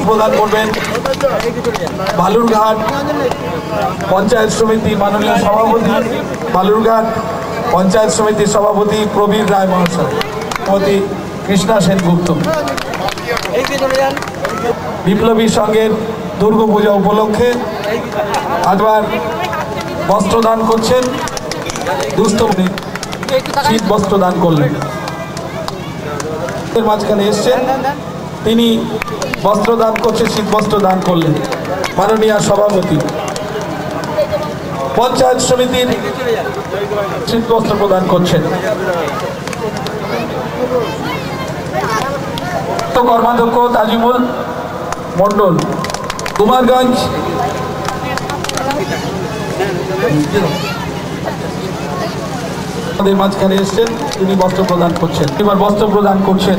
প্রদান করবেন বালুরঘাট পঞ্চায়েত সমিতি মাননীয় সভাপতি, বালুরঘাট পঞ্চায়েত সমিতির সভাপতি প্রবীর রায় মহাশয়, সভাপতি কৃষ্ণা সেনগুপ্ত। বিপ্লবী সংঘের দুর্গাপূজা উপলক্ষে আজবার বস্ত্রদান করছেন, দুস্থ শীত বস্ত্র দান করলেন। মাঝখানে এসছেন তিনি বস্ত্র দান করছেন, শীত বস্ত্র দান করলেন মাননীয় সভাপতি। পঞ্চায়েত সমিতির শীত বস্ত্র প্রদান করছেন কর্মাধ্যক্ষ তাজিমুল মন্ডল, কুমারগঞ্জ। আমাদের মাঝখানে এসছেন, তিনি বস্ত্র প্রদান করছেন। এবার বস্ত্র প্রদান করছেন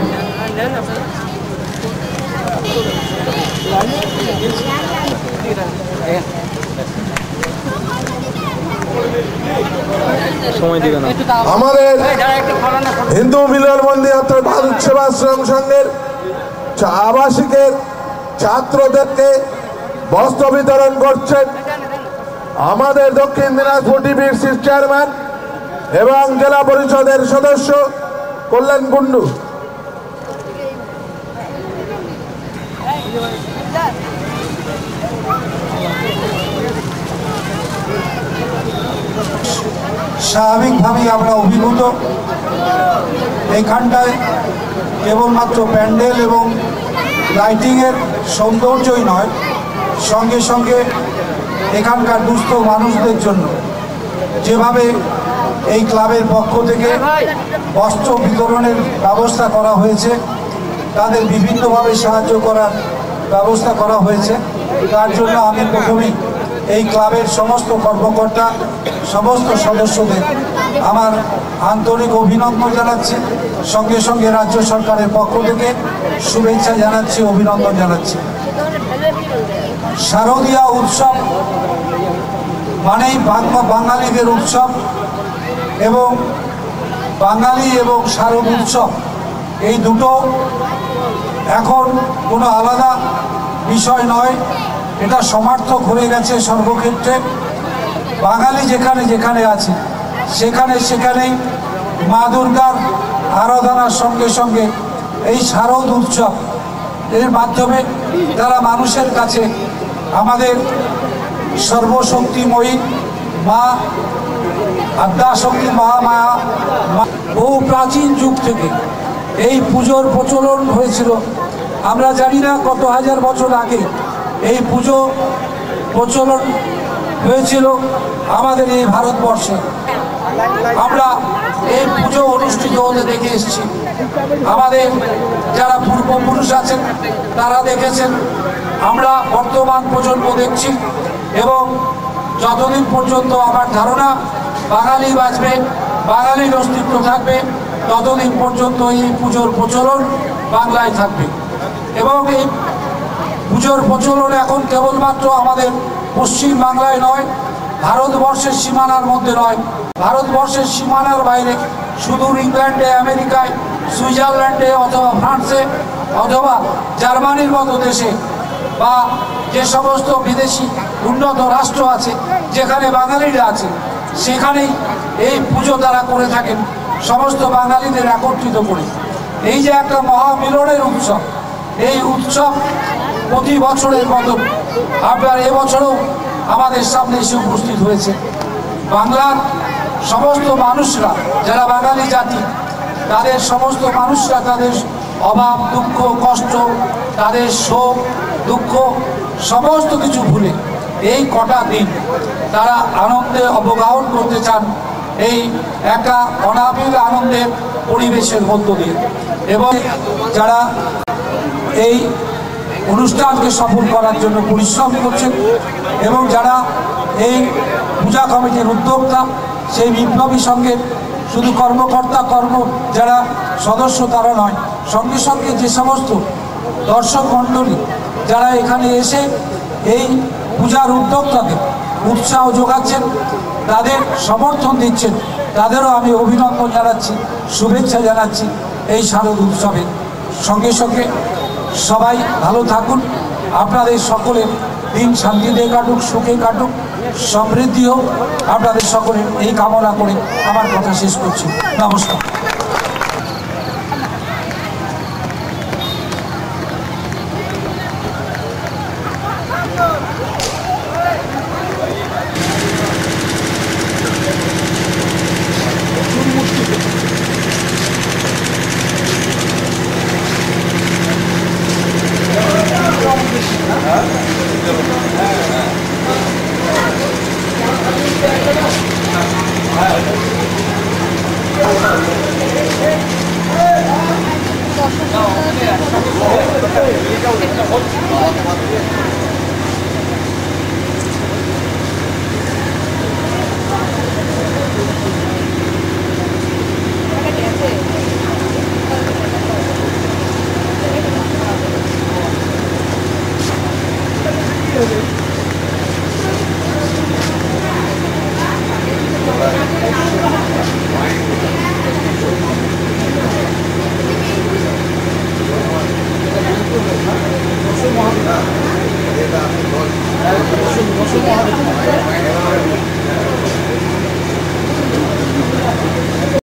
আমাদের হিন্দু মিলনবন্দী অর্থাৎ ভারত সেবাশ্রম সংঘের আবাসিকের ছাত্রদেরকে বস্ত্র বিতরণ করছেন আমাদের দক্ষিণ দিনাজপুর ডিবিসির চেয়ারম্যান এবং জেলা পরিষদের সদস্য কল্যাণ কুণ্ডু। স্বাভাবিকভাবেই আমরা অভিভূত। এখানটায় কেবলমাত্র প্যান্ডেল এবং লাইটিংয়ের সৌন্দর্যই নয়, সঙ্গে সঙ্গে এখানকার দুস্থ মানুষদের জন্য যেভাবে এই ক্লাবের পক্ষ থেকে বস্ত্র বিতরণের ব্যবস্থা করা হয়েছে, তাদের বিভিন্নভাবে সাহায্য করার ব্যবস্থা করা হয়েছে, তার জন্য আমি প্রথমেই এই ক্লাবের সমস্ত কর্মকর্তা, সমস্ত সদস্যদের আমার আন্তরিক অভিনন্দন জানাচ্ছি। সঙ্গে সঙ্গে রাজ্য সরকারের পক্ষ থেকে শুভেচ্ছা জানাচ্ছি, অভিনন্দন জানাচ্ছি। শারদীয়া উৎসব মানেই বাঙালিদের উৎসব, এবং বাঙালি এবং শারদ উৎসব এই দুটো এখন কোনো আলাদা বিষয় নয়, এটা সমার্থক হয়ে গেছে সর্বক্ষেত্রে। বাঙালি যেখানে যেখানে আছে সেখানেই মা দুর্গার আরাধনার সঙ্গে সঙ্গে এই শারদ উৎসব এর মাধ্যমে তারা মানুষের কাছে আমাদের সর্বশক্তিময়ী মা আদ্যাশক্তি মহামায়া বহু প্রাচীন যুগ থেকে এই পুজোর প্রচলন হয়েছিল। আমরা জানি না কত হাজার বছর আগে এই পুজো প্রচলন হয়েছিল আমাদের এই ভারতবর্ষে। আমরা এই পুজো অনুষ্ঠিত হতে দেখে এসেছি, আমাদের যারা পূর্বপুরুষ আছেন তারা দেখেছেন, আমরা বর্তমান প্রজন্ম দেখছি, এবং যতদিন পর্যন্ত আমার ধারণা বাঙালি বাঁচবে, বাঙালির অস্তিত্ব থাকবে, ততদিন পর্যন্ত এই পুজোর প্রচলন বাংলায় থাকবে। এবং এই পুজোর প্রচলন এখন কেবলমাত্র আমাদের পশ্চিম বাংলায় নয়, ভারতবর্ষের সীমানার মধ্যে নয়, ভারতবর্ষের সীমানার বাইরে সুদূর ইংল্যান্ডে, আমেরিকায়, সুইজারল্যান্ডে অথবা ফ্রান্সে অথবা জার্মানির মতো দেশে, বা যে সমস্ত বিদেশি উন্নত রাষ্ট্র আছে যেখানে বাঙালিরা আছে, সেখানেই এই পুজো তারা করে থাকেন সমস্ত বাঙালিদের একত্রিত করে। এই যে একটা মহামিলনের উৎসব, এই উৎসব প্রতি বছরের মতো আপনার এবছরও আমাদের সামনে এসে উপস্থিত হয়েছে। বাংলার সমস্ত মানুষরা যারা বাঙালি জাতি, তাদের সমস্ত মানুষরা তাদের অভাব, দুঃখ, কষ্ট, তাদের শোক, দুঃখ সমস্ত কিছু ভুলে এই কটা দিন তারা আনন্দে অবগাহন করতে চান, এই একটা অনাবিল আনন্দের পরিবেশের মধ্য দিয়ে। এবং যারা এই অনুষ্ঠানকে সফল করার জন্য পরিশ্রম করছেন, এবং যারা এই পূজা কমিটির উদ্যোক্তা, সেই বিপ্লবী সংঘের শুধু কর্মকর্তা যারা সদস্য তারা নয়, সঙ্গে সঙ্গে যে সমস্ত দর্শক মণ্ডলী যারা এখানে এসে এই পূজার উদ্যোক্তাদের উৎসাহ যোগাচ্ছেন, তাদের সমর্থন দিচ্ছেন, তাদেরও আমি অভিনন্দন জানাচ্ছি, শুভেচ্ছা জানাচ্ছি এই শারদ উৎসবের। সঙ্গে সঙ্গে সবাই ভালো থাকুন, আপনাদের সকলের দিন শান্তিতে কাটুক, সুখে কাটুক, সমৃদ্ধি হোক, আপনাদের সকলের এই কামনা করে আমার কথা শেষ করছি। নমস্কার।